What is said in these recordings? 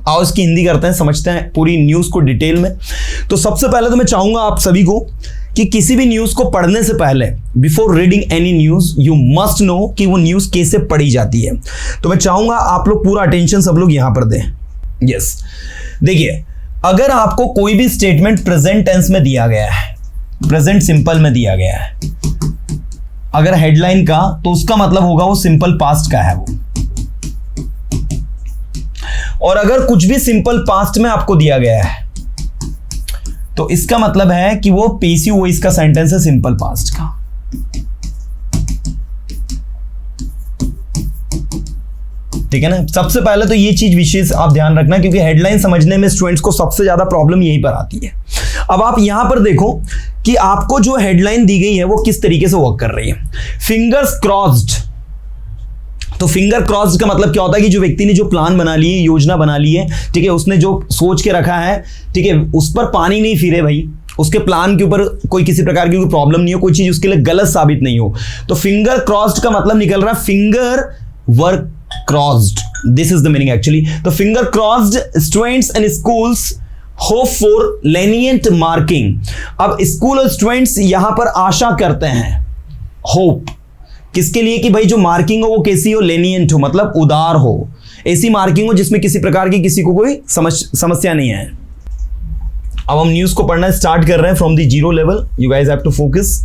आओ इसकी हिंदी करते हैं, समझते हैं पूरी न्यूज को डिटेल में। तो सबसे पहले तो मैं चाहूंगा आप सभी को कि किसी भी न्यूज को पढ़ने से पहले, before reading any news, you must know कि वो न्यूज कैसे पढ़ी जाती है। तो मैं चाहूंगा आप लोग पूरा अटेंशन सब लोग यहां पर दें। यस, देखिए, अगर आपको कोई भी स्टेटमेंट प्रेजेंट टेंस में दिया गया है, प्रेजेंट सिंपल में दिया गया है, अगर हेडलाइन का, तो उसका मतलब होगा वो सिंपल पास्ट का है वो। और अगर कुछ भी सिंपल पास्ट में आपको दिया गया है तो इसका मतलब है कि वो पैसिव वॉइस का सेंटेंस है, सिंपल पास्ट का। ठीक है ना। सबसे पहले तो ये चीज विशेष आप ध्यान रखना, क्योंकि हेडलाइन समझने में स्टूडेंट्स को सबसे ज्यादा प्रॉब्लम यहीं पर आती है। अब आप यहां पर देखो कि आपको जो हेडलाइन दी गई है वो किस तरीके से वर्क कर रही है। फिंगर्स क्रॉस्ड, तो फिंगर क्रॉस्ड का मतलब क्या होता है कि जो व्यक्ति ने जो प्लान बना ली है, योजना बना ली है, ठीक है, उसने जो सोच के रखा है, ठीक है, उस पर पानी नहीं फिरे भाई, उसके प्लान के ऊपर कोई किसी प्रकार की कोई प्रॉब्लम नहीं हो, कोई चीज उसके लिए गलत साबित नहीं हो। तो फिंगर क्रॉस्ड का मतलब निकल रहा है finger work crossed, this is the meaning actually. तो finger crossed, students and schools hope for lenient marking. अब स्कूल और स्टूडेंट्स यहां पर आशा करते हैं, होप किसके लिए, कि भाई जो मार्किंग हो वो कैसी हो, लेनिएंट हो, मतलब उदार हो, ऐसी मार्किंग हो जिसमें किसी प्रकार की किसी को कोई समस्या नहीं है। अब हम न्यूज को पढ़ना स्टार्ट कर रहे हैं from the zero level. You guys have to focus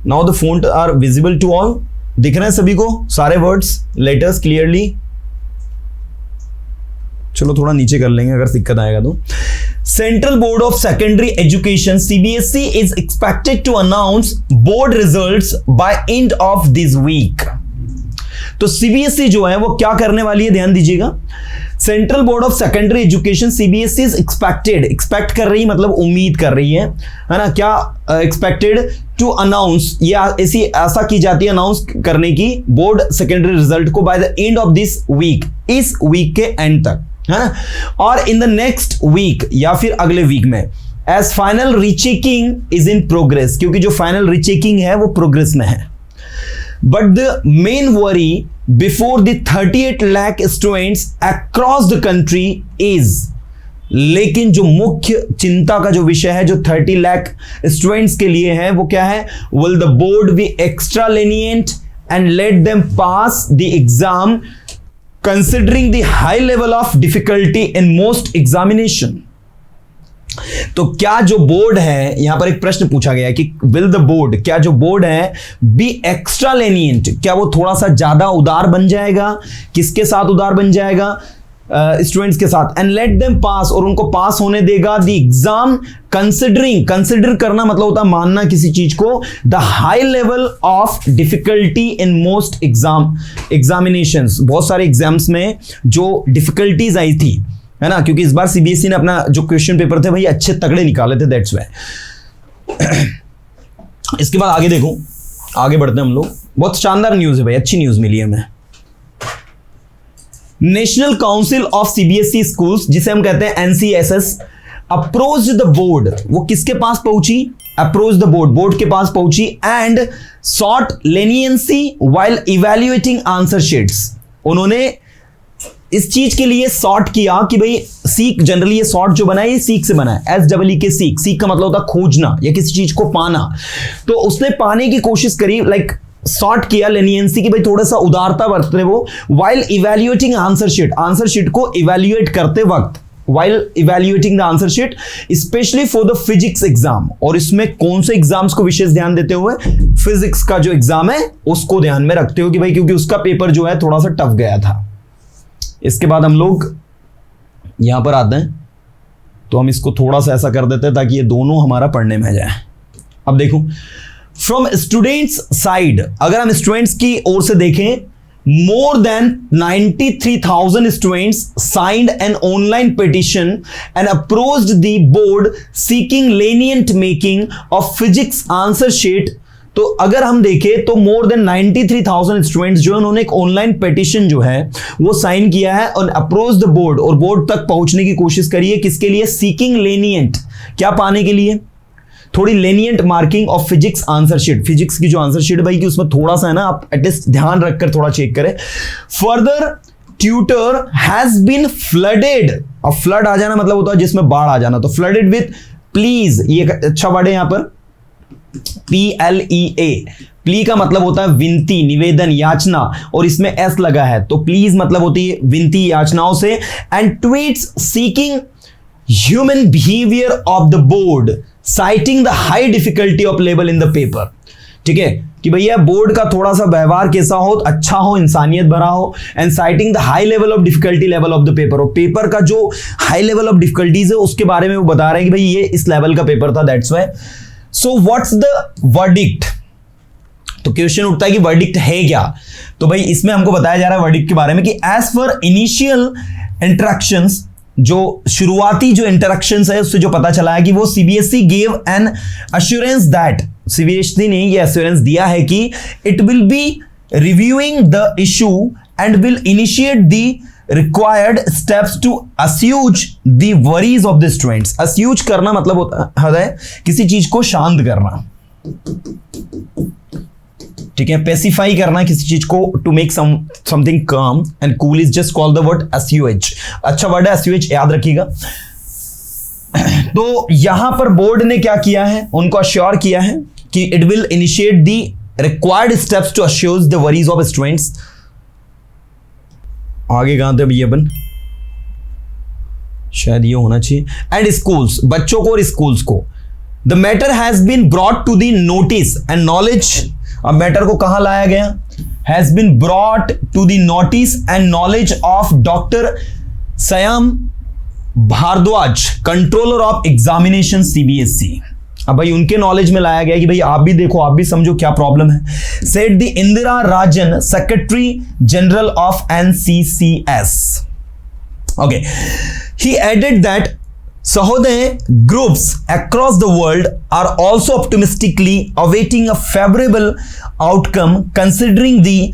now. The font are visible to all, दिख रहे हैं सभी को सारे वर्ड्स, लेटर्स क्लियरली। चलो थोड़ा नीचे कर लेंगे अगर दिक्कत आएगा तो। Central board of secondary education CBSE is expected to announce board results by end of this week. तो CBSE जो है वो क्या करने वाली है, ध्यान दीजिएगा। Central board of secondary education CBSE is expected, expect कर रही, मतलब उम्मीद कर रही है ना, क्या एक्सपेक्टेड टू अनाउंस, ये ऐसी ऐसा की जाती है अनाउंस करने की बोर्ड सेकेंडरी रिजल्ट को by the end of this week, इस वीक के एंड तक, है ना, और इन द नेक्स्ट वीक या फिर अगले वीक में। As final rechecking is in progress, क्योंकि जो फाइनल रीचेकिंग है वो प्रोग्रेस में है। But the main worry before the 38 lakh students across the country is, लेकिन जो मुख्य चिंता का जो विषय है जो 30 लाख स्टूडेंट्स के लिए है वो क्या है, will the board be extra lenient and let them pass the exam considering the high level of difficulty in most examination। तो क्या जो बोर्ड है, यहां पर एक प्रश्न पूछा गया कि will the board, क्या जो बोर्ड है be extra lenient, क्या वो थोड़ा सा ज्यादा उदार बन जाएगा, किसके साथ उदार बन जाएगा, स्टूडेंट्स के साथ, एंड लेट देम पास, और उनको पास होने देगा द एग्जाम कंसिडरिंग, कंसिडर करना मतलब होता है मानना किसी चीज को, the high level of difficulty in most examinations, बहुत सारे एग्जाम्स में जो डिफिकल्टीज आई थी, है ना, क्योंकि इस बार CBSE ने अपना जो क्वेश्चन पेपर थे भाई अच्छे तगड़े निकाले थे, दैट्स व्हाई। इसके बाद आगे देखो, आगे बढ़ते हैं हम लोग। बहुत शानदार न्यूज है भाई, अच्छी न्यूज मिली है हमें। National council of CBSE schools, जिसे हम कहते हैं NCSS, अप्रोच द बोर्ड, वो किसके पास पहुंची, अप्रोच द बोर्ड, बोर्ड के पास पहुंची, and sought leniency while evaluating answer sheets. उन्होंने इस चीज के लिए सॉर्ट किया कि भाई सीक, जनरली ये सॉर्ट जो बना है ये सीक से बना है, SEE सीक, सीक का मतलब होता है खोजना या किसी चीज को पाना। तो उसने पाने की कोशिश करी, लाइक सॉर्ट किया लेनियंसी की, भाई थोड़ा सा उदारता बरतते वो, while evaluating answer sheet, answer sheet को इवैल्यूएट करते वक्त, while evaluating the answer sheet specially for the physics exam. और इसमें कौन से एग्जाम्स को विशेष ध्यान देते हुए, फिजिक्स का जो एग्जाम है उसको ध्यान में रखते हो कि भाई क्योंकि उसका पेपर जो है थोड़ा सा टफ गया था। इसके बाद हम लोग यहां पर आते हैं, तो हम इसको थोड़ा सा ऐसा कर देते हैं ताकि ये दोनों हमारा पढ़ने में आ जाए। अब देखो, फ्रॉम स्टूडेंट्स साइड, अगर हम स्टूडेंट्स की ओर से देखें, more than 93,000 students signed an online petition and approached the board seeking lenient making of physics answer sheet। तो अगर हम देखें तो मोर देन 93,000 स्टूडेंट्स जो है उन्होंने एक ऑनलाइन पिटीशन जो है वो साइन किया है और अप्रोच द बोर्ड, और बोर्ड तक पहुंचने की कोशिश करी है। किसके लिए? सीकिंग लेनिएंट, क्या पाने के लिए? थोड़ी lenient marking of physics answer sheet, physics की जो आंसर शीट भाई कि उसमें थोड़ा सा है ना, आप एटलीस्ट ध्यान रखकर थोड़ा चेक करें। Further Twitter has been flooded. अब फ्लड आ जाना मतलब होता है जिसमें बाढ़ आ जाना, तो फ्लडेड विथ प्लीज, ये अच्छा वर्ड है यहां पर, PLEA। प्ली का मतलब होता है विनती, निवेदन, याचना, और इसमें एस लगा है, तो प्लीज मतलब होती है विनती, याचनाओं से। And tweets seeking human behaviour of the board citing the high difficulty of level in the paper. ठीक है, कि भैया बोर्ड का थोड़ा सा व्यवहार कैसा हो, अच्छा हो, इंसानियत भरा हो, and citing the high level of difficulty level of the paper. और पेपर का जो हाई लेवल ऑफ डिफिकल्टीज है उसके बारे में वो बता रहे हैं कि भाई ये इस लेवल का पेपर था, that's why. So what's the verdict, तो क्वेश्चन उठता है कि वर्डिक्ट है क्या। तो भाई इसमें हमको बताया जा रहा है वर्डिक्ट के बारे में कि एज पर इनिशियल इंटरेक्शंस, जो शुरुआती जो इंटरेक्शंस है उससे जो पता चला है कि वो CBSE gave an assurance that, CBSE ने ये एश्योरेंस दिया है कि it will be reviewing the issue and will initiate the required steps to assuage the worries of the students. Assuage करना मतलब होता है किसी चीज को शांत करना, ठीक है, पेसिफाई करना किसी चीज को, टू मेक समथिंग काम, and cool is just called the word S U H. अच्छा वर्ड है एसयूएच, याद रखिएगा। तो यहां पर बोर्ड ने क्या किया है, उनको अश्योर किया है कि it will initiate the required steps to assure the worries of students. आगे कहां थे भैया अपन, शायद ये होना चाहिए, एंड स्कूल्स, बच्चों को और स्कूल्स को। The matter has been brought to the notice and knowledge, अब मैटर को कहां लाया गया, has been brought to the notice and knowledge of doctor Sanyam Bhardwaj, controller of examination CBSE. अब भाई उनके नॉलेज में लाया गया कि भाई आप भी देखो, आप भी समझो क्या प्रॉब्लम है। Said the Indira Rajan, secretary general of NCCS। Okay, he added that Sahoday groups across the world are also optimistically awaiting a favorable outcome considering the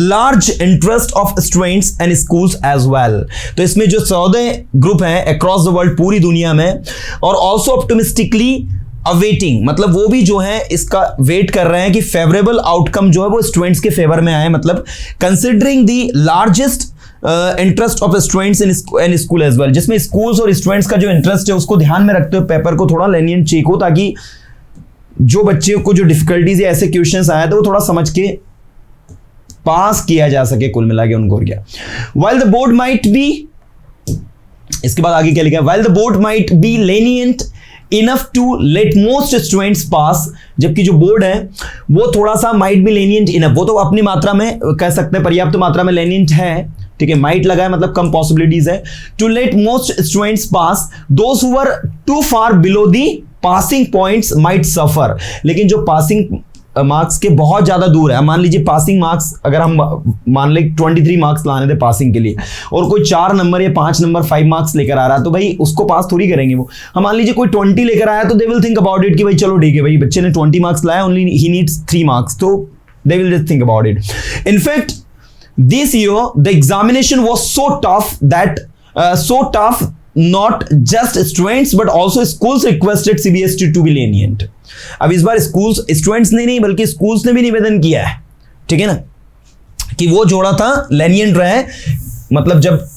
large interest of students and schools as well। तो इसमें जो Sahodaya group है across the world, पूरी दुनिया में, और also optimistically awaiting मतलब वो भी जो है इसका वेट कर रहे हैं कि फेवरेबल आउटकम जो है वो स्टूडेंट्स के फेवर में आए, मतलब considering the largest interest of students in school as well, जिसमें स्कूल्स और स्टूडेंट्स का जो इंटरेस्ट है उसको ध्यान में रखते हुए पेपर को थोड़ा लेनियन चेक हो, ताकि जो बच्चे को जो डिफिकल्टीज या ऐसे क्वेश्चंस आए तो वो थोड़ा समझ के पास किया जा सके, कुल मिला के उनको। क्या while the board might be, इसके बाद आगे क्या लिखा है, while the board might be lenient enough to let most students pass, जबकि जो बोर्ड है वो थोड़ा सा माइट बी लेनियंट इनफ, वो तो अपनी मात्रा में कह सकते हैं पर्याप्त मात्रा में लेनियंट है, ठीक है, माइट लगा है मतलब कम पॉसिबिलिटीज है, to let most students pass, those who were too far below the passing points might suffer. लेकिन जो पासिंग मार्क्स के बहुत ज्यादा दूर है, मान लीजिए पासिंग मार्क्स अगर हम मान ले 23 मार्क्स लाने थे पासिंग के लिए, और कोई 4 नंबर या 5 नंबर 5 मार्क्स लेकर आ रहा है, तो भाई उसको पास थोड़ी करेंगे वो। हम मान लीजिए कोई 20 लेकर आया तो they will think about it कि भाई चलो ठीक है भाई बच्चे ने 20 मार्क्स लाया, ओनली ही नीड्स 3 मार्क्स, तो they will just think about it. In fact this year the examination was so tough not just students but also schools requested CBSE to be lenient। अब इस बार स्कूल्स, स्टूडेंट्स ने नहीं बल्कि schools ने भी निवेदन किया है, ठीक है ना, कि वो जोड़ा था lenient रहे, मतलब जब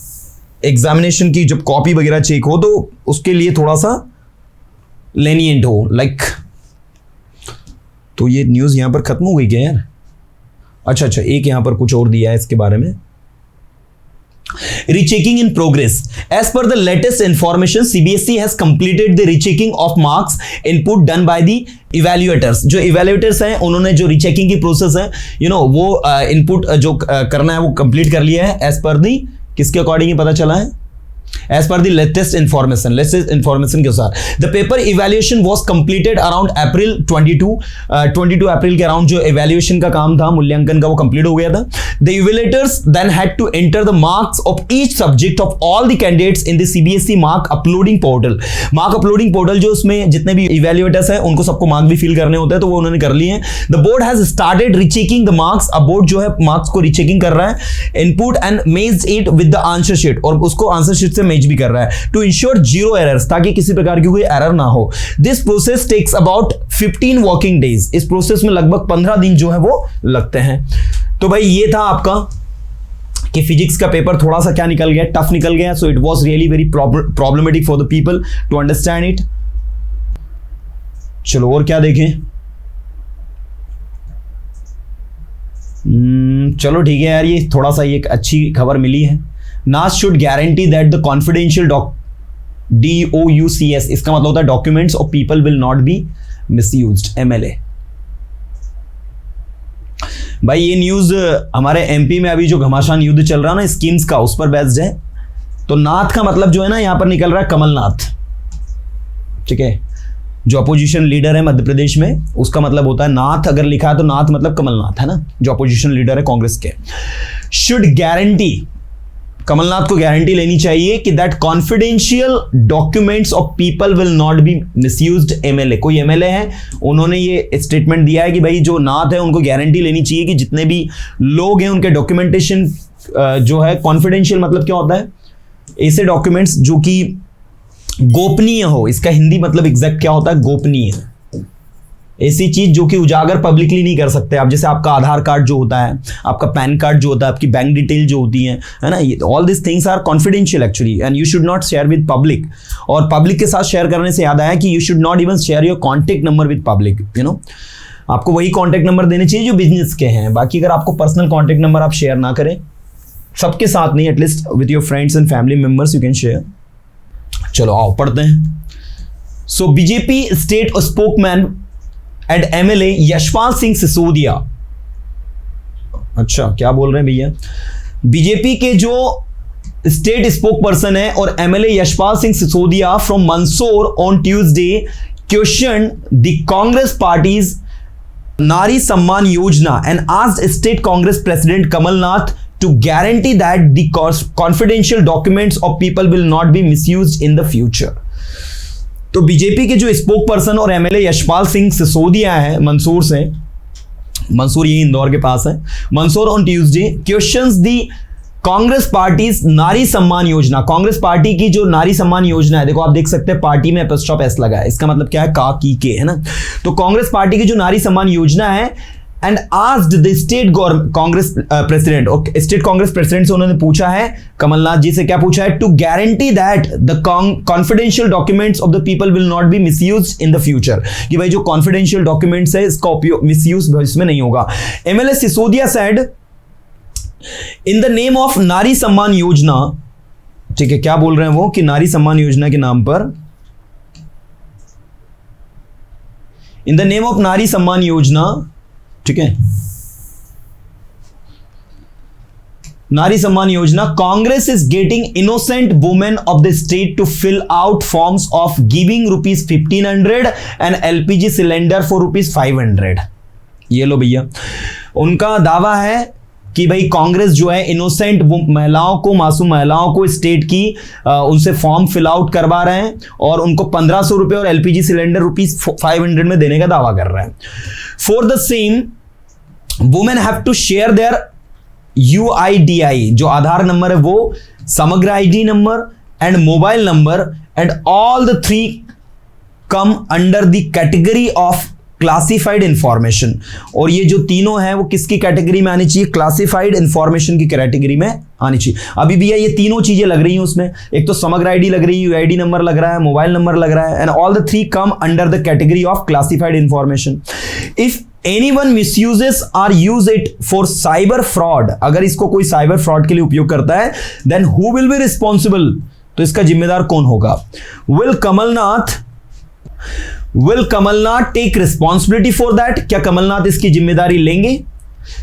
एग्जामिनेशन की जब कॉपी वगैरह चेक हो तो उसके लिए थोड़ा सा lenient हो, लाइक। तो ये न्यूज यहां पर खत्म हो गई क्या यार? अच्छा, एक यहां पर कुछ और दिया है इसके बारे में, rechecking in progress. As per the latest information CBSE has completed the rechecking of marks input done by the evaluators. जो इवैल्यूएटर्स हैं उन्होंने जो रीचेकिंग की प्रोसेस है वो इनपुट जो करना है वो कंप्लीट कर लिया है। एज पर दी किसके अकॉर्डिंग ही पता चला है, as per the latest information के अनुसार the paper evaluation was completed around April 22 April के अराउंड जो इवैल्यूएशन का काम था, मूल्यांकन का, वो कंप्लीट हो गया था। The evaluators then had to enter the marks of each subject of all the candidates in the CBSE mark uploading portal. Mark uploading portal जो उसमें जितने भी इवैल्यूएटर्स हैं उनको सबको मार्क भी फिल करने होते हैं, तो वो उन्होंने कर लिए हैं। The board has started rechecking the marks, अब बोर्ड जो है मार्क्स को रीचेकिंग कर रहा है, input and matched it with the answer sheet, और उसको आंसर शीट से मैच भी कर रहा है, टू इंश्योर जीरो एरर्स, ताकि किसी प्रकार की कोई एरर ना हो। This process takes about 15 working days, इस प्रोसेस में लगभग 15 दिन जो है वो लगते हैं। तो भाई ये था आपका कि फिजिक्स का पेपर थोड़ा सा क्या निकल गया, टफ निकल गया, so it was really very problematic for the people to understand it. चलो और क्या देखें, चलो ठीक है यार, ये थोड़ा सा एक अच्छी खबर मिली है। नास should guarantee that the confidential DOUCS, इसका मतलब होता है documents of people will not be misused, MLA। भाई ये न्यूज हमारे MP में अभी जो घमासान युद्ध चल रहा ना स्कीम्स का, उस पर बेस्ड है। तो नाथ का मतलब जो है ना यहां पर निकल रहा है कमलनाथ, ठीक है, जो अपोजिशन लीडर है मध्य प्रदेश में, उसका मतलब होता है नाथ। अगर लिखा है तो नाथ मतलब कमलनाथ है ना, जो अपोजिशन लीडर है कांग्रेस के। शुड गारंटी, कमलनाथ को गारंटी लेनी चाहिए कि that confidential documents of people will not be misused, MLA। कोई MLA है, उन्होंने ये स्टेटमेंट दिया है कि भाई जो नाथ है उनको गारंटी लेनी चाहिए कि जितने भी लोग हैं उनके डॉक्यूमेंटेशन जो है कॉन्फिडेंशियल, मतलब क्या होता है, ऐसे डॉक्यूमेंट्स जो कि गोपनीय हो। इसका हिंदी मतलब एग्जैक्ट क्या होता है, गोपनीय। ऐसी चीज जो कि उजागर पब्लिकली नहीं कर सकते आप, जैसे आपका आधार कार्ड जो होता है, आपका पैन कार्ड जो होता है, आपकी बैंक डिटेल जो होती है ना, all this things are confidential actually and you should not share with public. और पब्लिक के साथ शेयर करने से याद आया कि you should not even share your contact number with public, you know. आपको वही कॉन्टेक्ट नंबर देने चाहिए जो बिजनेस के हैं, बाकी अगर आपको पर्सनल कॉन्टेक्ट नंबर आप शेयर ना करें, सबके साथ नहीं, at least with your friends and family members you can share. चलो आओ पढ़ते हैं। So BJP state spokesman and MLA Yashpal Singh Sisodia, अच्छा क्या बोल रहे हैं भैया, बीजेपी के जो स्टेट स्पोक पर्सन है और MLA Yashpal Singh Sisodia from Mandsaur on Tuesday question the Congress party's Nari Samman Yojana and asked state Congress president Kamalnath to guarantee that the confidential documents of people will not be misused in the future। तो बीजेपी के जो spoke person और MLA Yashpal Singh Sisodia है मंदसौर से, मंदसौर ये इंदौर के पास है, Mandsaur on Tuesday questions the Congress party's Nari Samman Yojana. Congress party की जो नारी सम्मान योजना है, देखो आप देख सकते हैं पार्टी में एपस्ट्रॉफ S लगा है, इसका मतलब क्या है, का की के, है ना। तो कांग्रेस पार्टी की जो नारी सम्मान योजना है and asked the state Congress president, okay, state Congress president से उन्होंने पूछा है, कमलनाथ जी से क्या पूछा है, to guarantee that the confidential documents of the people will not be misused in the future, कि भाई जो कॉन्फिडेंशियल डॉक्यूमेंट्स है इसका उपयोग मिसयूज भविष्य में नहीं होगा। MLA Sisodia said in the name of नारी सम्मान योजना, ठीक है, क्या बोल रहे हैं वो कि नारी सम्मान योजना के नाम पर, इन द नेम ऑफ नारी सम्मान योजना, ठीक है, Nari Samman Yojana, Congress is getting innocent women of the state to fill out forms of giving ₹1500 and LPG cylinder for ₹500। ये लो भैया, उनका दावा है कि भाई कांग्रेस जो है इनोसेंट महिलाओं को, मासूम महिलाओं को स्टेट की उनसे फॉर्म फिल आउट करवा रहे हैं और उनको ₹1500 और LPG सिलेंडर ₹500 में देने का दावा कर रहे हैं। For the same women have to share their UIDI, जो आधार नंबर है वो, Samagra ID number and mobile number and all the 3 come under the category of classified information. और ये जो तीनों हैं वो किसकी कैटेगरी में आनी चाहिए, क्लासिफाइड इंफॉर्मेशन की कैटेगरी में आनी चाहिए। अभी भी ये तीनों चीजें लग रही हैं उसमें, एक तो समग्र ID लग रही है, UID नंबर लग रहा है, मोबाइल नंबर लग रहा है, and all the 3 come under the category of classified information. If anyone misuses or use it for cyber fraud, अगर इसको कोई साइबर फ्रॉड के लिए उपयोग करता है, then who will be responsible, तो इसका जिम्मेदार कौन होगा। Will Kamalnath take responsibility for that, क्या कमलनाथ इसकी जिम्मेदारी लेंगे।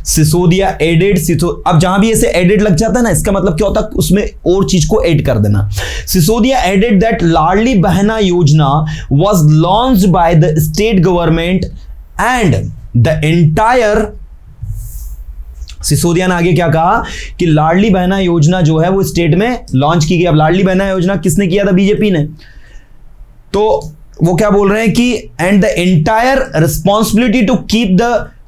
सिसोदिया एडेड, अब जहां भी ऐसे एडेड लग जाता है ना, इसका मतलब क्या होता है, उसमें और चीज को ऐड कर देना। सिसोदिया एडेड दैट लाडली बहना योजना was launched by the state government and the entire, Sisodia ने आगे क्या कहा कि लाडली बहना योजना जो है वो स्टेट में लॉन्च की गई। अब लाडली बहना योजना किसने किया था, बीजेपी ने। तो वो क्या बोल रहे हैं कि and the entire responsibility to keep the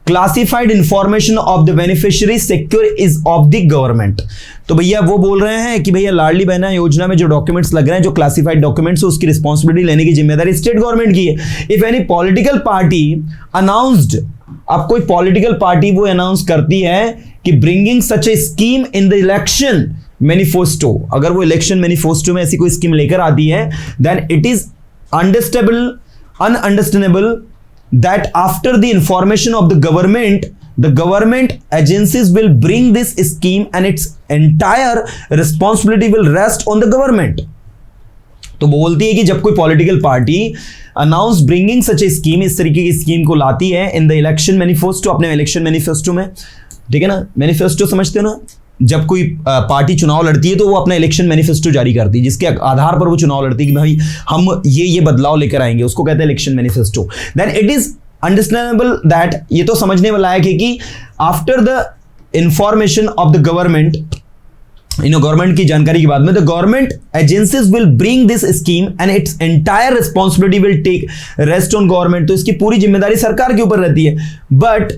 classified information of the beneficiary secure is of the government. तो भैया वो बोल रहे हैं कि भैया लाडली बहना योजना में जो डॉक्यूमेंट्स लग रहे हैं, जो क्लासिफाइड डॉक्यूमेंट्स, उसकी रिस्पॉन्सिबिलिटी लेने की जिम्मेदारी स्टेट गवर्नमेंट की है। If any political party announced, अब कोई पॉलिटिकल पार्टी वो अनाउंस करती है कि bringing such A scheme in the election manifesto, अगर वो इलेक्शन मैनिफेस्टो में ऐसी कोई स्कीम लेकर आती है, then it is ununderstandable that after the information of the government agencies will bring this scheme and its entire responsibility will rest on the government. तो बोलती है कि जब कोई पॉलिटिकल पार्टी अनाउंस ब्रिंगिंग सच ए स्कीम, इस तरीके की स्कीम को लाती है इन द इलेक्शन मैनिफेस्टो, अपने इलेक्शन मैनिफेस्टो में, ठीक है ना, मैनिफेस्टो समझते हो ना, जब कोई पार्टी चुनाव लड़ती है तो वो अपना इलेक्शन मैनिफेस्टो जारी करती है जिसके आधार पर वो चुनाव लड़ती है कि भाई हम ये बदलाव लेकर आएंगे, उसको कहते हैं election manifesto. Then it is understandable that, ये तो समझने वाला है कि after the information of the government, government की जानकारी के बाद में the government agencies will bring this scheme and its entire responsibility will take rest on government. तो इसकी पूरी जिम्मेदारी सरकार के ऊपर रहती है. बट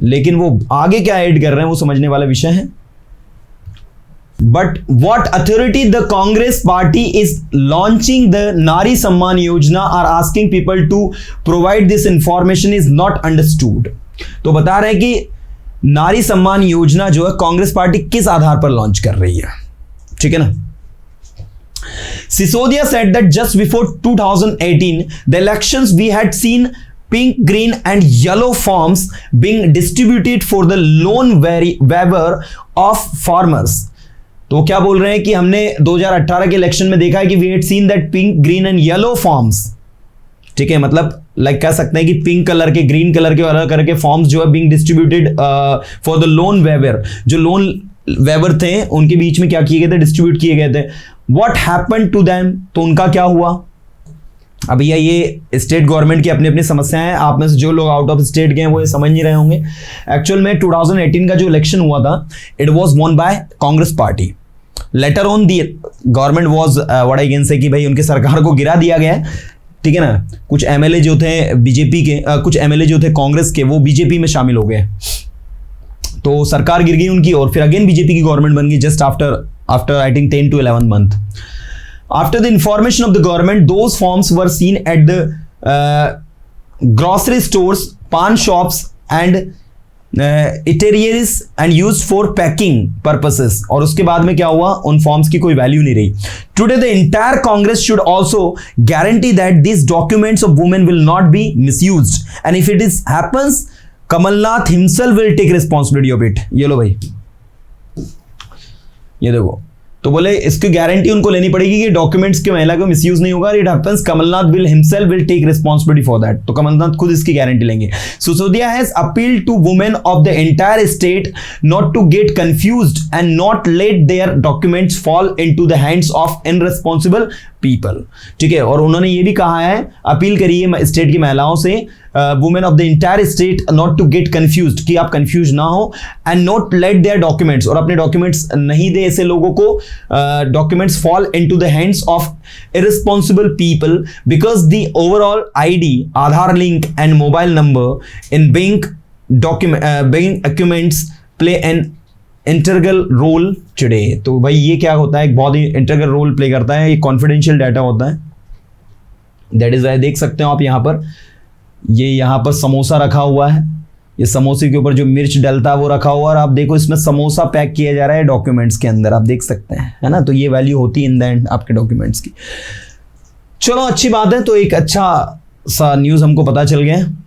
लेकिन वो आगे क्या ऐड कर रहे हैं वो समझने वाला विषय है. But what authority the Congress party is launching the Nari Samman Yojana are asking people to provide this information is not understood. तो बता रहे हैं कि नारी सम्मान योजना जो है कांग्रेस पार्टी किस आधार पर लॉन्च कर रही है, ठीक है ना. Sisodia said that just before 2018 the elections we had seen pink, green and yellow forms being distributed for the loan waiver of farmers. तो क्या बोल रहे हैं कि हमने 2018 के इलेक्शन में देखा है कि we had seen that pink, green and yellow forms. ठीक है, मतलब लाइक कह सकते हैं कि पिंक कलर के, ग्रीन कलर के और अलग करके फॉर्म्स जो है being distributed for the loan waiver. जो लोन वेवर थे उनके बीच में क्या किए गए थे, डिस्ट्रीब्यूट किए गए थे. What happened to them? तो उनका क्या हुआ. अब भैया ये स्टेट गवर्नमेंट की अपनी अपनी समस्याएं हैं. आप में से जो लोग आउट ऑफ स्टेट गए हैं वो ये समझ नहीं रहे होंगे. एक्चुअल में 2018 का जो इलेक्शन हुआ था, it was won by Congress party. Later on the government was what I can say कि भाई उनकी सरकार को गिरा दिया गया, ठीक है ना. कुछ एमएलए जो थे बीजेपी के, कुछ एमएलए जो थे कांग्रेस के, वो बीजेपी में शामिल हो गए. तो सरकार गिर गई उनकी और फिर अगेन बीजेपी की गवर्नमेंट बन गई just after I think 10 to 11 month. After the information of the government, those forms were seen at the grocery stores, pawn shops and eateries and used for packing purposes. और उसके बाद में क्या हुआ, उन फॉर्म्स की कोई वैल्यू नहीं रही. Today the entire Congress should also guarantee that these documents of women will not be misused. And if it is happens, Kamalnath himself will take responsibility of it. ये लो भाई, ये देखो. तो बोले इसकी गारंटी उनको लेनी पड़ेगी कि डॉक्यूमेंट्स के महिला को मिसयूज नहीं होगा. It happens Kamal Nath will himself will take responsibility for that. तो कमलनाथ खुद इसकी गारंटी लेंगे. Sisodia has appeal to women of the entire state not to get confused and not let their documents fall into the hands of irresponsible people. ठीक है, और उन्होंने ये भी कहा है, अपील करी है स्टेट की महिलाओं से, women of the entire state not to get confused, कि आप कंफ्यूज ना हो, and not let their documents, और अपने डॉक्यूमेंट्स नहीं दे ऐसे लोगों को, documents fall into the hands of irresponsible people, because the overall ID, Aadhaar link and mobile number in bank documents play an integral role today. तो भाई ये क्या होता है, एक बहुत ही इंटरगल रोल प्ले करता है, ये कॉन्फिडेंशियल डाटा होता है. दैट इज वाई देख सकते हो आप यहाँ पर, ये यहाँ पर समोसा रखा हुआ है, ये समोसे के ऊपर जो मिर्च डलता है वो रखा हुआ है, और आप देखो इसमें समोसा पैक किया जा रहा है डॉक्यूमेंट्स के अंदर, आप देख सकते हैं, है ना. तो ये वैल्यू होती है इन द एंड आपके डॉक्यूमेंट्स की. चलो अच्छी बात है. तो एक अच्छा सा न्यूज़ हमको पता चल गया है.